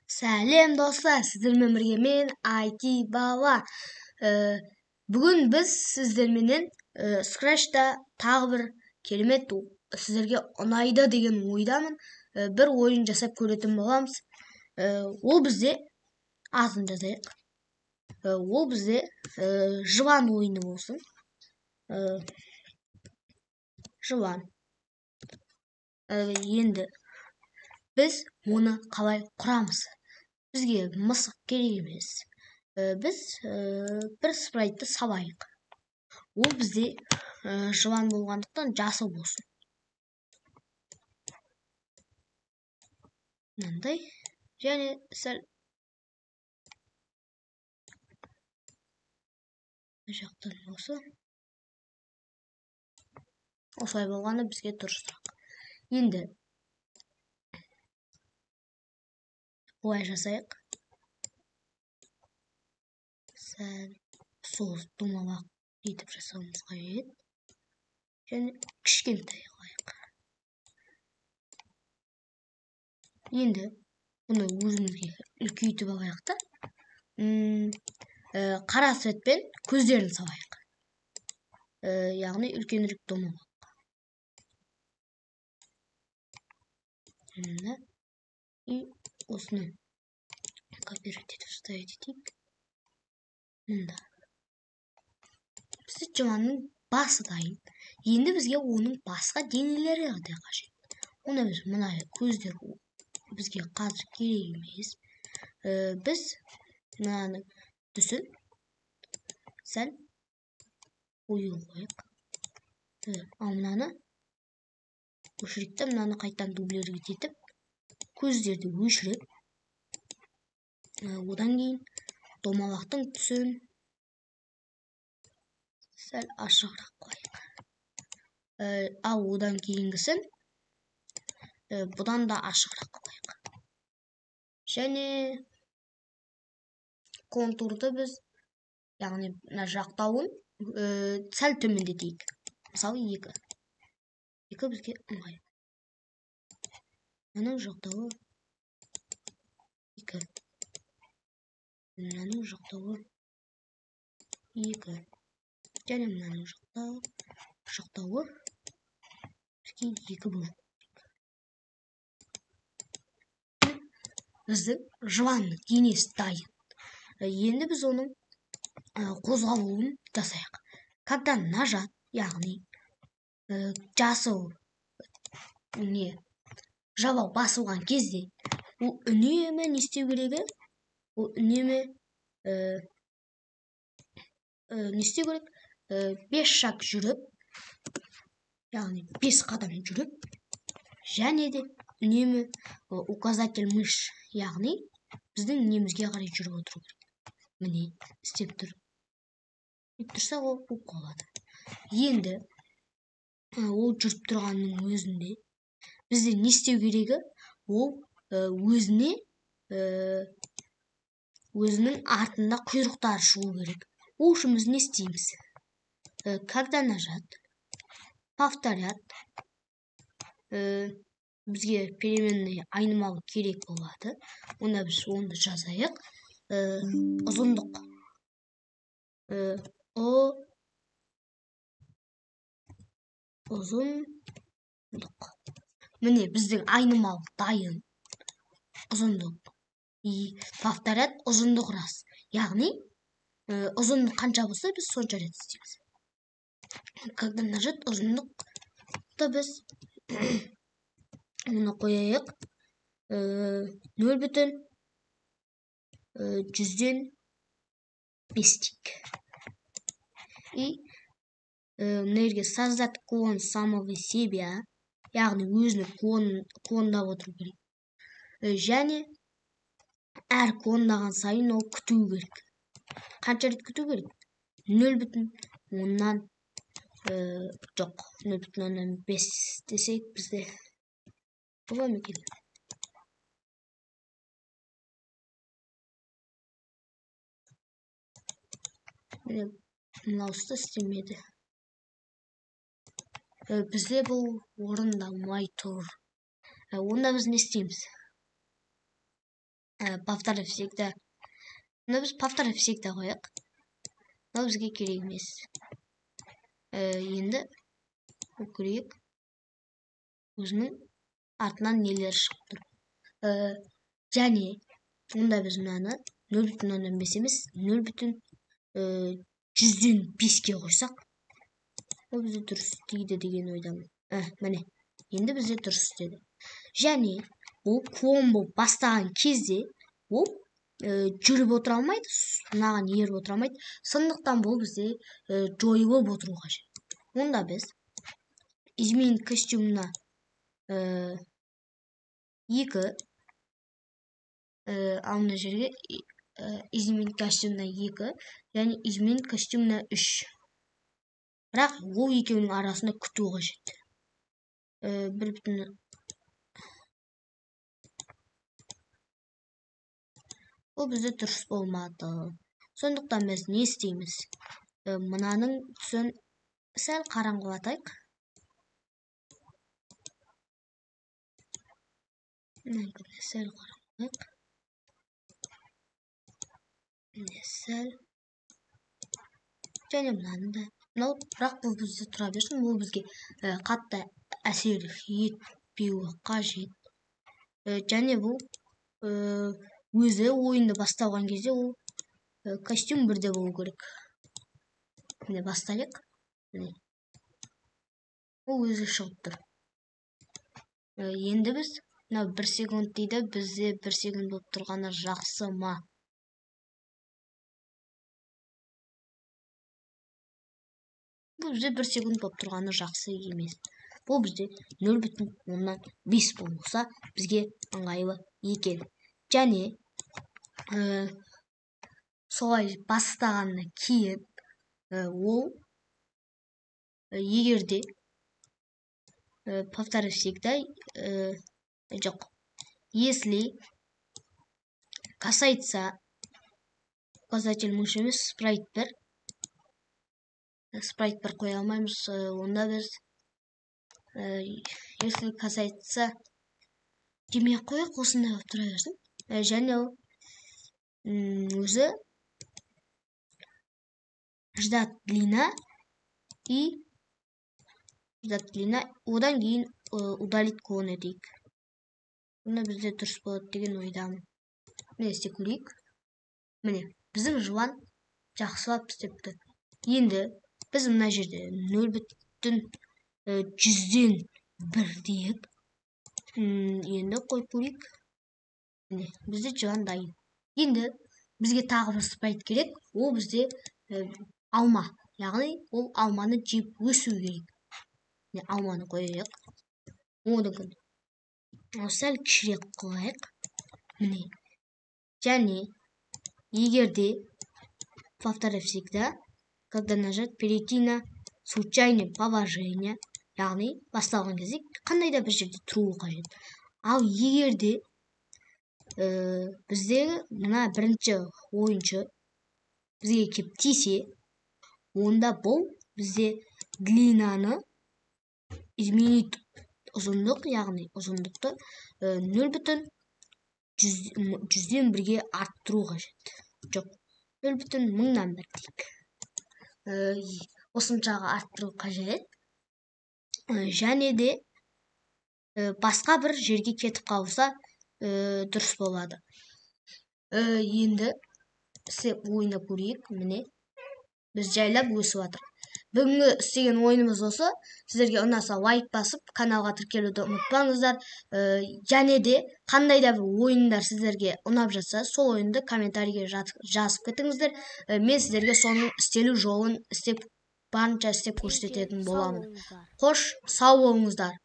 Сәлем достар, сіздермен бірге мен IT бала. Бүгін біз сіздерменен Scratch'та тағы бір керемет сіздерге ұнайды деген ойдамын. Бір ойын жасап көретін боламыз. Ол бізде атын жазайық. Ол бізде жылан ойыны болсын. Жылан. Енді біз оны қалай құрамыз? Бізге мысық керек емес. Біз бір спрайтты салайық. Ол бізде жылан болғандықтан жасыл болсын. Мынандай. Және сәл жақтан осы. Осылай болғаны бізге дұрысырақ. Енді бұлай жасайық. Сәл сол домалақ етіп жасауымыз қажет. Және кішкентай қылайық. Енді бұны өзімізге үлкейтіп алайық та. Қара цветпен көздерін салайық. Яғни үлкенірек домалақ. И осыны копировать етіп вставить етейік. Мында. Бізде жыланның басы дайын. Енді бізге оның басқа денелері де қажет. Оны біз мына көздер бізге қазір керек емес. Біз мынаны түсін сәл ою қойық. Ал мынаны өшірейік та, мынаны қайтадан дублировать етіп, көздерді өшіріп, одан кейін домалақтың түсін сәл ашығырақ қойық. Ал одан кейінгісін бұдан да ашығырақ қойық. Және контурды біз, яғни жақтауын сәл төмендетейік. Мысалы 2. 2 бізге ыңғайлы. Мынаның жақтауы 2. Мынаның жақтауы 2. Және мынаның жақтауы бізге 2 болу. Біздің жыланның денесі дайын. Енді біз оның қозғалуын жасайық. Когда нажат, яғни жасыл жалау басылған кезде ол үнемі не істеу керек? Ол үнемі не істеу керек? 5 шаг жүріп, яғни 5 қадам жүріп, және де үнемі указатель мыш, яғни біздің немізге қарай жүріп отыру керек. Міне, істеп тұр. Тұрса ол болады. Енді ол жүріп тұрғанның өзінде бізде не істеу керегі? Ол өзінің артында құйрықтар шығу керек. Ол үшін біз не істейміз? Когда нажат, повторят, бізге переменный айнымалы керек болады. Онда біз оны жазайық. Ұзындық. Ұзындық. Міне біздің айнымалы дайын. Ұзындық. Повторят, ұзындық рас. Яғни ұзындық қанша болса, біз сонша рет істейміз. Когда нажат, ұзындықты біз оны қойайық. 0,100 дейік. И мына создать клон самого себя, яғни өзінің клондап отыру керек. Және әр клондаған сайын ол күту керек. Қанша рет күту керек? 0,10 жоқ, 0,5 десек бізде бола ма екен? Мынаусы істемеді. Бізде бұл орындалмай тұр. Онда біз не істейміз? повторять всегда. Мына біз повторять всегда қояйық. Мынау бізге керек емес. Енді көрейік. Өзінің артынан нелер шығып тұр. Және онда біз мынаны 0,5 емес 0,100-5-ке қойсақ, ол бізде дұрыс істейді деген ойдамын. Міне, енді бізде дұрыс істеді. Және ол клон болып бастаған кезде ол жүріп отыра алмайды, мынаған еріп отыра алмайды. Сондықтан бұл бізде жойылып отыру қажет. Онда біз изменить костюмына 2, ал мына жерге изменить костюмына 2 және изменить костюмына 3. Бірақ ол екеуінің арасында күту қажет. Ол бізде дұрыс болмады. Сондықтан біз не істейміз? Мынаның түсін сәл қараңғылатайық. Сәл қараңғылатайық. Сәл. Және мынаны да. Бірақ бұл бізде тұра берсін. Бұл бізге қатты әсер етпеуі қажет. Және бұл өзі ойынды басталған кезде ол костюм бірде болу керек. Міне бастайық. Ол өзі шығып тұр. Енді біз 1 секунд дейді. Бізде 1 секунд болып тұрғаны жақсы ма? Бұл бізде 1 секунд болып тұрғаны жақсы емес. Бұл бізде 0,5 болса, бізге ыңғайлы екен. Және солай бастағаннан кейін ол егерде повторять всегда жоқ. Если касается указатель мыши емес спрайт 1 қоя алмаймыз. Онда біз если касается демей қояйық, осындай болып тұра берсін. Және өзі ждать длина и одан кейін удалить клон етейік. Мұны бізде дұрыс болады деген ойдамын. Міне істеп көрейік. Міне біздің жылан жақсылап істепті. Енді біз мына жерде 0,100-ден 1 дейік. Енді қойып көрейік. Міне бізде жылан дайын. Енді бізге тағы бір спрайт керек. Ол бізде алма. Яғни ол алманы жеп өсу керек. Алманы қойайық. Одан кейін сәл кішірек қылайық. Міне. Және егерде повторять всегда, когда нажать перейти на случайное положение, яғни басталған кезде қандай да бір жерде тұруы қажет. Ал егерде біздегі мына бірінші ойыншы бізге келіп тисе, онда бұл бізде длинаны изменить ұзындық, яғни ұзындықты 0,100-ден 1-ге арттыру қажет. Жоқ, 0,1000-ден 1 дейік. Осыншаға арттыру қажет. Және де басқа бір жерге кетіп қалса дұрыс болады. Енді істеп ойнап көрейік. Міне біз жайлап өсіп жатыр. Бүгінгі істеген ойынымыз осы. Сіздерге ұнаса лайк басып, каналға тіркелуді ұмытпаңыздар. Және де қандай да бір ойындар сіздерге ұнап жатса, сол ойынды комментарийге жазып кетіңіздер. Мен сіздерге соның істелу жолын барынша істеп көрсететін боламын. Қош, сау болыңыздар.